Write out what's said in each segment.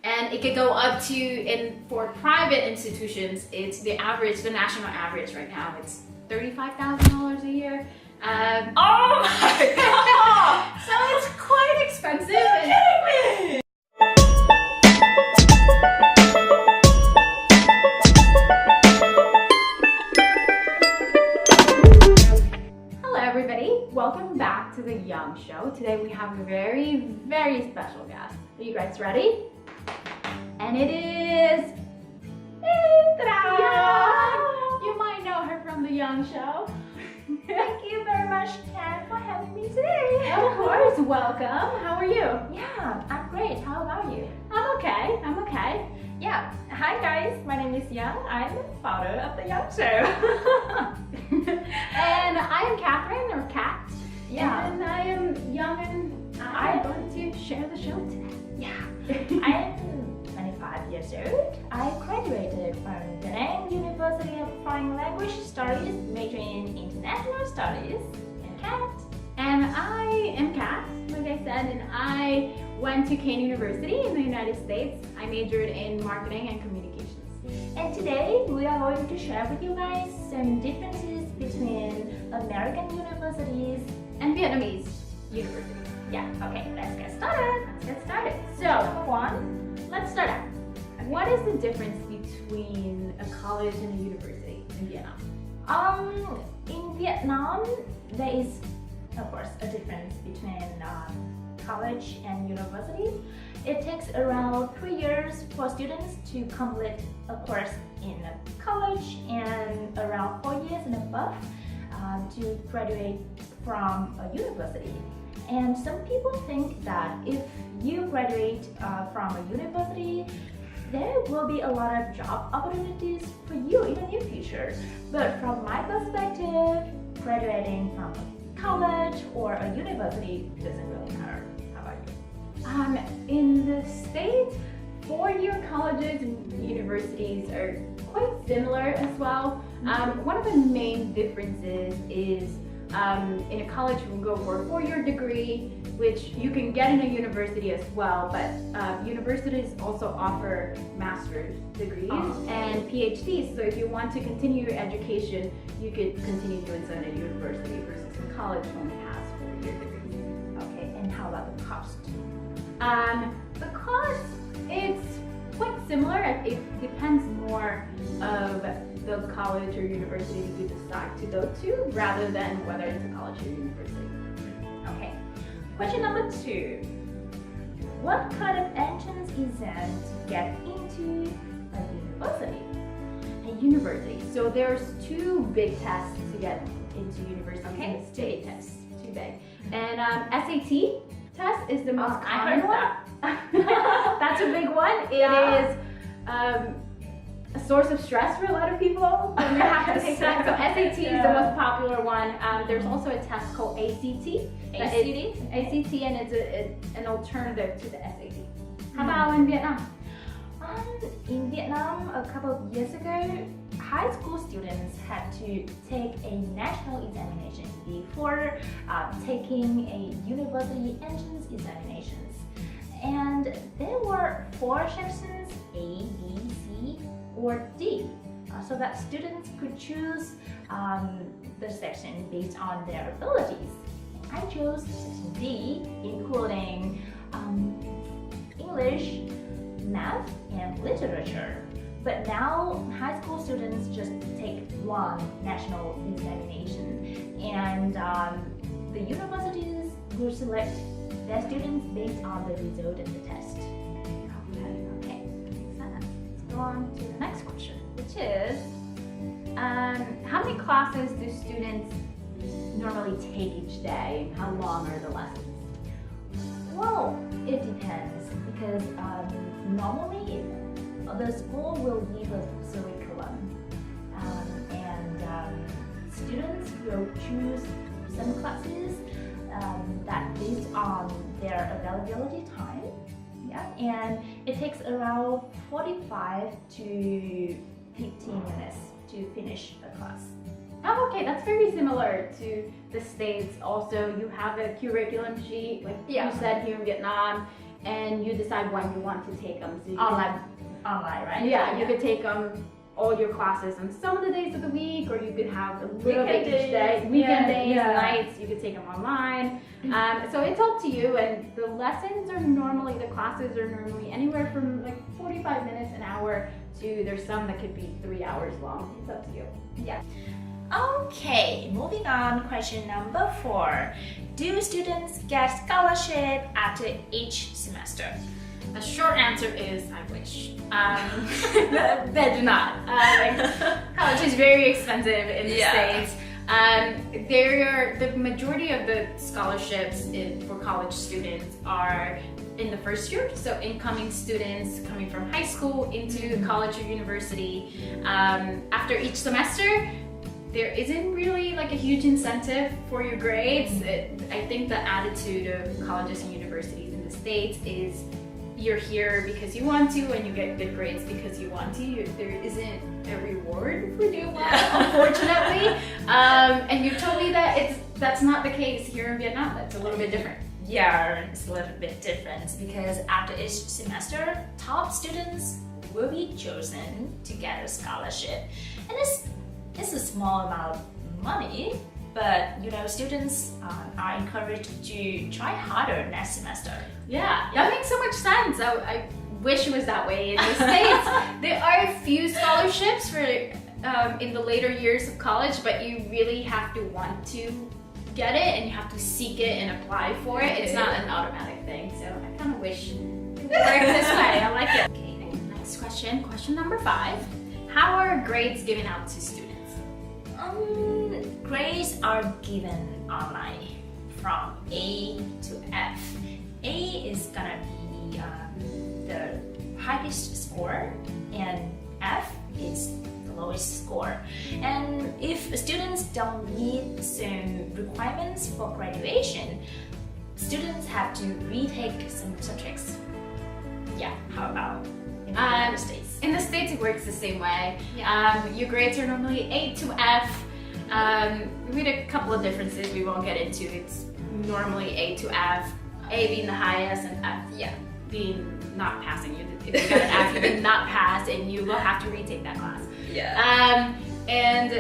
And it could go up to, for private institutions, it's the national average right now, it's $35,000 a year. Oh my god! So it's quite expensive. You're kidding me! Hello everybody, welcome back to the Young Show. Today we have a very, very special guest. Are you guys ready? And it is... Ta-da! You might know her from the Young Show. Thank you very much, Kat, for having me today. Of course, welcome. How are you? Yeah, I'm great. How about you? I'm okay. Yeah. Hi guys, my name is Young. I'm the founder of the Young Show. And I am Catherine, or Kat. Yeah. And I am Young, and I'm going to share the show today. Yeah. I'm 25 years old. I graduated from Vietnam University of Foreign Language Studies, majoring in International Studies. And Kat. And I am Kat, like I said, and I went to Kane University in the United States. I majored in marketing and communications. And today we are going to share with you guys some differences between American universities And Vietnamese universities. Yeah, okay, let's get started. So, Number one, let's start out. What is the difference between a college and a university in Vietnam? in Vietnam, there is, of course, a difference between college and university. It takes around 3 years for students to complete a course in a college and around 4 years and above to graduate from a university. And some people think that if you graduate from a university, there will be a lot of job opportunities for you in the near future. But from my perspective, graduating from a college or a university doesn't really matter. How about you? In the States, four-year colleges and universities are quite similar as well. One of the main differences is in a college you can go for a four-year degree, which you can get in a university as well, but universities also offer master's degrees and PhDs. So if you want to continue your education, you could continue doing so in a university versus a college only has four-year degrees. Okay, and how about the cost? The cost, it's quite similar. It depends more of the college or university you decide to go to rather than whether it's a college or university. Okay. Question number 2. What kind of entrance exam to get into a university? A university. So there's two big tests to get into university. Okay, It's two big tests. Too big. And SAT test is the most I common heard one. That's a big one. It is a source of stress for a lot of people when you have to take that. So SAT is the most popular one. There's also a test called ACT. ACT, and it's an alternative to the SAT. How about in Vietnam? In Vietnam, a couple of years ago, high school students had to take a national examination before taking a university entrance examinations. And there were 4 sections, A, B, C, or D, so that students could choose the section based on their abilities. I chose section D, including English, math, and literature. But now high school students just take one national examination, and the universities will select their students based on the result of the test. Okay. Let's go on to the next question, which is how many classes do students normally take each day? How long are the lessons? Well, it depends because normally the school will give a curriculum and students will choose some classes that based on their availability time. Yeah, and it takes around 45 to 15 minutes to finish the class. Oh, okay, that's very similar to the States. Also, you have a curriculum sheet, like you said, here in Vietnam. and you decide when you want to take them. So you Online, right? Yeah, you could take all your classes on some of the days of the week, or you could have a little bit each day. Weekend days, nights, you could take them online. So it's up to you, and the lessons are normally, the classes are normally anywhere from like 45 minutes, an hour, to there's some that could be 3 hours long. It's up to you. Yeah. Okay, moving on, question number 4. Do students get scholarship after each semester? A short answer is I wish. They do not. College is very expensive in the States. The majority of the scholarships for college students are in the first year, so incoming students coming from high school into college or university. After each semester, there isn't really like a huge incentive for your grades. I think the attitude of colleges and universities in the States is you're here because you want to, and you get good grades because you want to. There isn't a reward for doing well, unfortunately. And you told me that that's not the case here in Vietnam. That's a little bit different. Yeah, it's a little bit different because after each semester, top students will be chosen to get a scholarship. And it's a small amount of money, but students are encouraged to try harder next semester. Yeah, that makes so much sense. I wish it was that way in the States. There are a few scholarships for in the later years of college, but you really have to want to get it, and you have to seek it and apply for it. It's not an automatic thing, so I kind of wish it would work this way. I like it. Okay, next question. Question number 5. How are grades given out to students? Grades are given online from A to F. A is gonna be the highest score, and F is the lowest score. And if students don't meet some requirements for graduation, students have to retake some subjects. Yeah, how about in the United States? In the States, it works the same way. Your grades are normally A to F. With a couple of differences we won't get into. It's normally A to F, A being the highest and F being not passing. If you got an F, you did not pass, and you will have to retake that class. And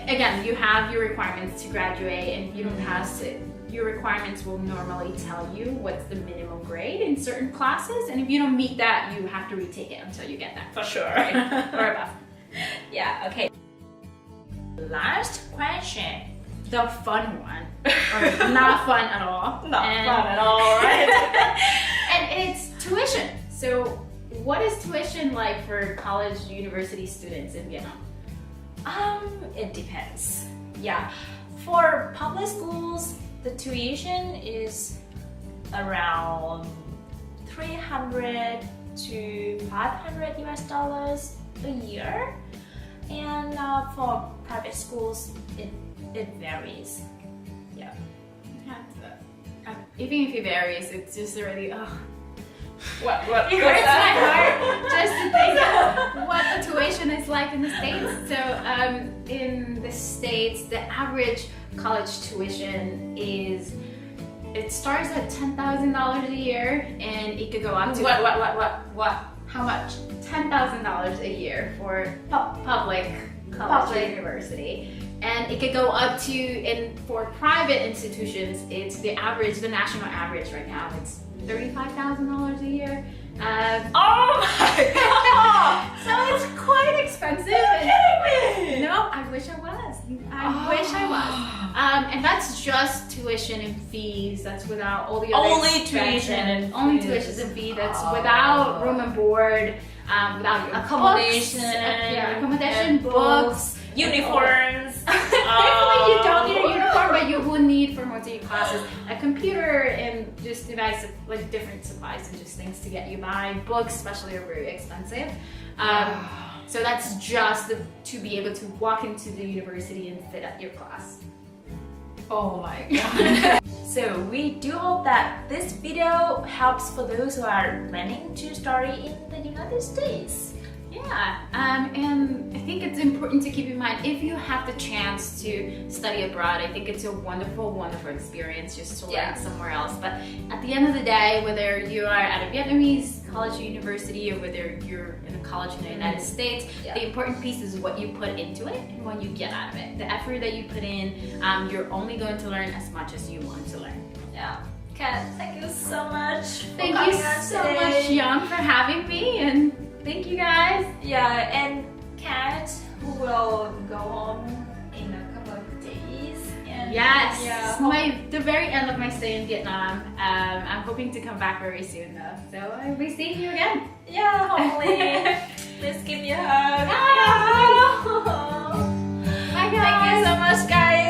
again, you have your requirements to graduate, and if you don't pass it, your requirements will normally tell you what's the minimum grade in certain classes, and if you don't meet that, you have to retake it until you get that. For sure. Or above. Yeah, okay. Last question. The fun one. Or not fun at all. Not fun at all, right? And it's tuition. So what is tuition like for college university students in Vietnam? It depends. Yeah. For public schools, the tuition is around 300 to 500 US dollars a year. And for private schools, it varies. Yeah. Even if it varies, it's just already, What it hurts my heart just to think of what the tuition is like in the States. So in the States, the average college tuition it starts at $10,000 a year, and it could go up to What? How much? $10,000 a year for public college university. And it could go up to, and for private institutions, it's the national average right now, it's $35,000 a year. Oh my god! So it's quite expensive. And, no, I wish I was. I wish I was. And that's just tuition and fees. That's without all the other Only tuition and only tuition and fee. That's without room and board, without accommodation, accommodation, books, uniforms. Thankfully, you don't need a uniform, but you will need for most of your classes a computer and just device, like different supplies and just things to get you by. Books, especially, are very expensive. So that's just to be able to walk into the university and sit at your class. Oh my god. So we do hope that this video helps for those who are planning to study in the United States. Yeah, and I think it's important to keep in mind if you have the chance to study abroad, I think it's a wonderful, wonderful experience just to learn somewhere else. But at the end of the day, whether you are at a Vietnamese college or university or whether you're in a college in the United States, the important piece is what you put into it and what you get out of it. The effort that you put in, you're only going to learn as much as you want to learn. Yeah. Kat, thank you so much. Thank you so much, Young, for having me, and thank you guys. Yeah, and Kat, who will go home in a couple of days. And Yes, yeah, the very end of my stay in Vietnam. I'm hoping to come back very soon though, so I'll be seeing you again. yeah, hopefully. Please give me a hug. Bye. Bye guys. Thank you so much, guys.